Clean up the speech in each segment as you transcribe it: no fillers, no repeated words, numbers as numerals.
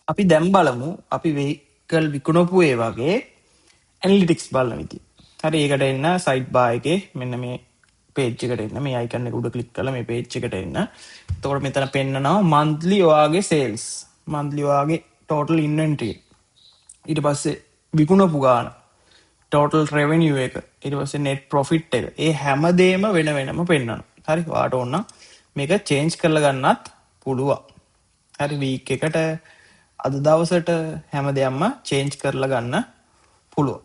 අපි දැන් බලමු අපි වෙහිකල් විකුණපු ඒ වගේ ඇනලිටික්ස් බලන විදිය. හරි ඒකට එන්න සයිට් බාර් එකේ මෙන්න මේ පේජ් එකට එන්න මේ අයිකන් එක උඩ ක්ලික් කරලා මේ පේජ් එකට එන්න. එතකොට මෙතන පෙන්නනවා monthly ඔයාගේ sales. monthly ඔයාගේ total inventory. ඊට පස්සේ විකුණපු ගාන total revenue එක ඊට පස්සේ net profit එක. ඒ හැමදේම වෙන වෙනම පෙන්නනවා. හරි ඔයාට ඕන මේක change කරලා ගන්නත් පුළුවන්. හරි week එකට අද දවසට හැමදේම change කරලා ගන්න පුළුවන්.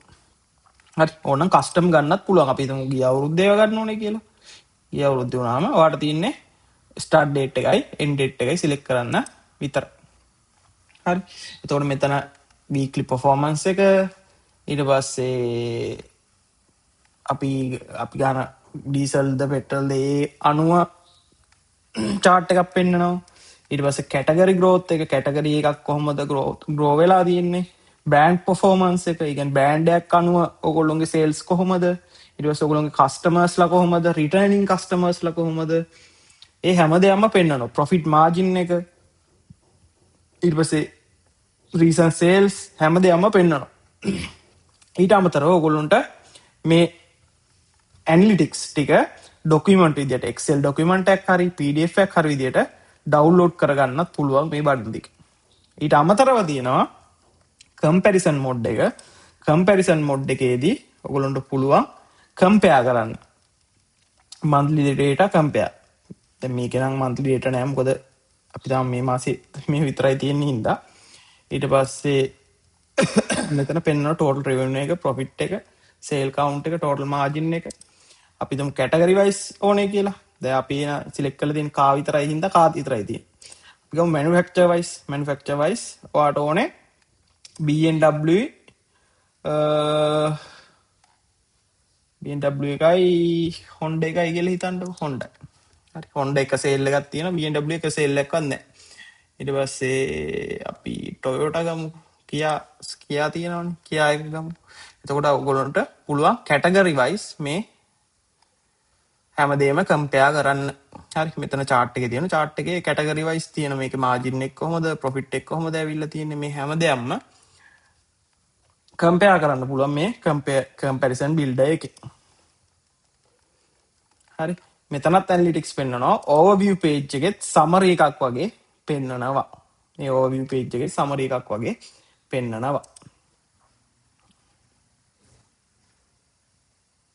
හරි ඕනනම් කස්ටම් ගන්නත් පුළුවන්. අපි හිතමු ගිය අවුරුද්දේ ඒවා ගන්න ඕනේ කියලා. ගිය අවුරුද්දේ වුණාම ඔයාලට තියෙන්නේ start date එකයි end date එකයි select කරන්න විතරයි. හරි. එතකොට මෙතන weekly performance එක ඊට පස්සේ අපි ගන්න ඩීසල්ද පෙට්‍රල්ද ඒ අනුව chart එකක් පෙන්නනවා. ඊට පස්සේ category growth එක category එකක් කොහොමද grow වෙලා තියෙන්නේ. brand performance එක කියන්නේ brand එකක් අනුව ඔයගොල්ලෝගේ sales කොහොමද. ඊට පස්සේ ඔයගොල්ලෝගේ customers ලා කොහොමද returning customers ලා කොහොමද. ඒ හැමදේම පෙන්නනවා. profit margin එක ඊට පස්සේ recent sales හැමදේම පෙන්නනවා. ඊට අමතරව ඔයගොල්ලන්ට මේ ඇනලිටික්ස් ටික ඩොකියුමන්ට් විදියට Excel ඩොකියුමන්ට් එකක් හරි PDF එකක් හරි විදියට ඩවුන්ලෝඩ් කරගන්නත් පුළුවන් මේ බටන් දෙක. ඊට අමතරව තියෙනවා කම්පැරිසන් මොඩ් එක. කම්පැරිසන් මොඩ් එකේදී ඔයගොල්ලන්ට පුළුවන් කම්පෙයාර් කරන්න. monthly data compare. දැන් මේකේ නම් monthly data නෑ මොකද අපි තාම මේ මාසේ මේ විතරයි තියෙන්නේ හින්දා. ඊට පස්සේ මෙතන පෙන්වන total revenue එක profit එක sale count එක total margin එක අපි තුමු category wise ඕනේ කියලා. දැන් අපි select කරලා තියෙන කා විතරයි හින්දා කා විතරයි තියෙන්නේ. අපි ගමු manufacturer wise ඔයාට ඕනේ BMW එකයි Honda එකයි කියලා හිතන්නකෝ. Honda. හරි Honda එක sale එකක් තියෙනවා BMW එක sale එකක්වත් නැහැ. ඊට පස්සේ අපි Toyota ගමු. Kia තියෙනවනේ. Kia එක ගමු. එතකොට ඔයගොල්ලන්ට පුළුවන් category wise මේ හැමදේම කම්පෙයාර් කරන්න. හරි මෙතන chart එකේ තියෙන chart එකේ category wise තියෙන මේකේ margin එක කොහොමද profit එක කොහොමද ඇවිල්ලා තියෙන්නේ මේ හැමදේම කම්පෙයාර් කරන්න පුළුවන් මේ comparison builder එකේ. හරි මෙතනත් ඇනලිටික්ස් පෙන්නනවා overview page එකෙත් summary එකක් වගේ පෙන්නනවා. මේ overview page එකේ summary එකක් වගේ පෙන්නනවා.